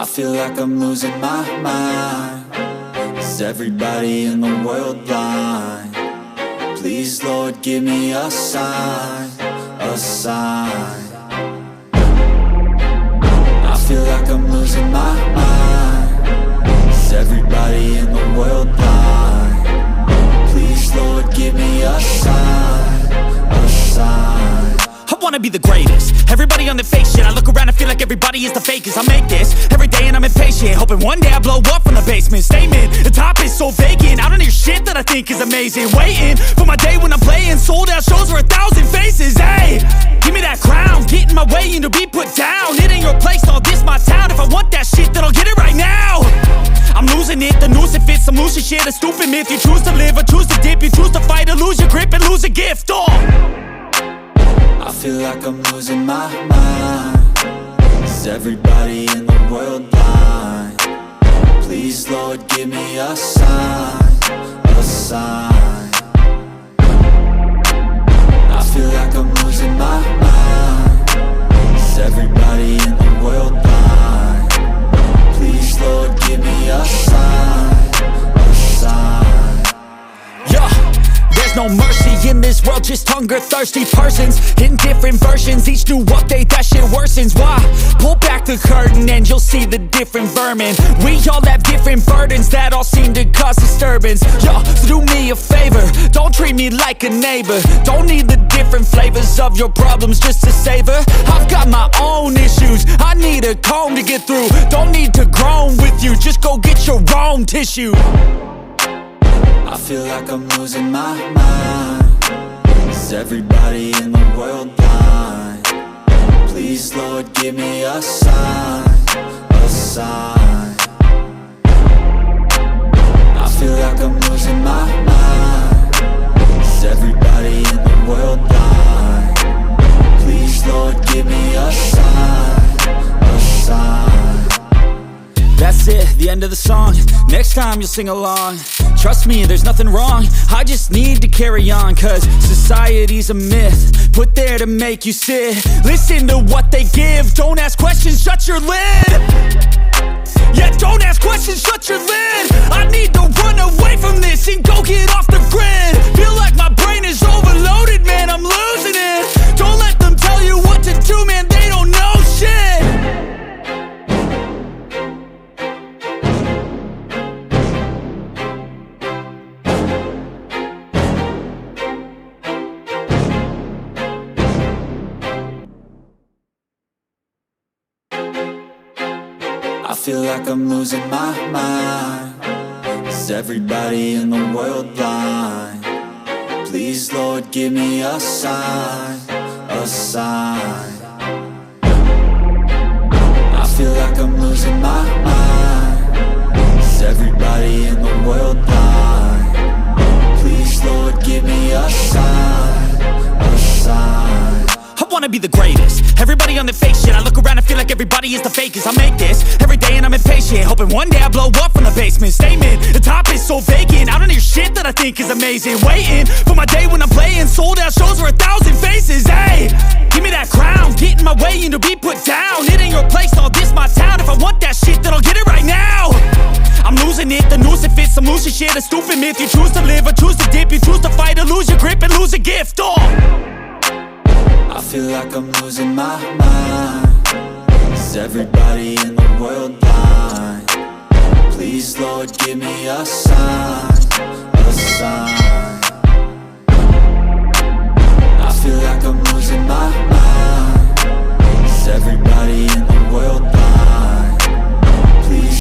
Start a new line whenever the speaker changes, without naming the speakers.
I feel like I'm losing my mind. Is everybody in the world blind? Please, Lord, give me a sign, a sign. I feel like I'm losing my mind. Is everybody in the world blind? Please, Lord, give me a sign, a sign.
I wanna be the greatest. Everybody on the fake shit. I look around and feel like everybody is the fakest. I make this every day and I'm impatient, hoping one day I blow up from the basement. Statement, the top is so vacant. I don't hear shit that I think is amazing. Waiting for my day when I'm playing sold out shows for 1,000 faces. Hey, give me that crown, get in my way and to be put down. It ain't your place, all this my town. If I want that shit, then I'll get it right now. I'm losing it, the noose it fits. I'm losing shit, a stupid myth. You choose to live or choose to dip. You choose to fight or lose your grip and lose a gift.
I feel like I'm losing my mind. Is everybody in the world blind? Please, Lord, give me a sign, a sign. I feel like I'm losing my mind. Is everybody in the world blind? Please, Lord, give me a sign, a sign.
Yeah. There's no mercy in this world, just hunger-thirsty persons in different versions. Each new update, that shit worsens. Why? Pull back the curtain and you'll see the different vermin. We all have different burdens that all seem to cause disturbance. Yo, so do me a favor, don't treat me like a neighbor. Don't need the different flavors of your problems just to savor. I've got my own issues, I need a comb to get through. Don't need to groan with you, just go get your own tissue.
I feel like I'm losing my mind. Is everybody in the world blind? Please, Lord, give me a sign, a sign. I feel like I'm losing my mind. Is everybody in the world blind? Please, Lord, give me a sign, a sign.
That's it, the end of the song. Next time you'll sing along. Trust me, there's nothing wrong. I just need to carry on, cause society's a myth put there to make you sit. Listen to what they give. Don't ask questions, shut your lid. Yeah, don't ask questions, shut your lid. I need to run away from this and go get off the grid. Feel like my brain is overloaded, man, I'm losing it. Don't let them tell you what to do, man, they don't know shit.
I feel like I'm losing my mind. Is everybody in the world blind? Please, Lord, give me a sign, a sign. I feel like I'm losing my mind. Is everybody in the world blind? Please, Lord, give me a sign, a sign.
I wanna be the greatest. Everybody on the fake shit. I look around and feel like everybody is the fakest. I make this every day and I'm impatient, hoping one day I blow up from the basement. Statement, the top is so vacant. I don't hear shit that I think is amazing. Waiting for my day when I'm playing sold out shows for 1,000 faces. Hey, give me that crown, get in my way and to be put down. It ain't your place, all this my town. If I want that shit, then I'll get it right now. I'm losing it, the noose it fits. I'm losing shit, a stupid myth. You choose to live or choose to dip. You choose to fight or lose your grip and lose a gift.
I feel like I'm losing my mind. Is everybody in the world blind? Please, Lord, give me a sign, a sign.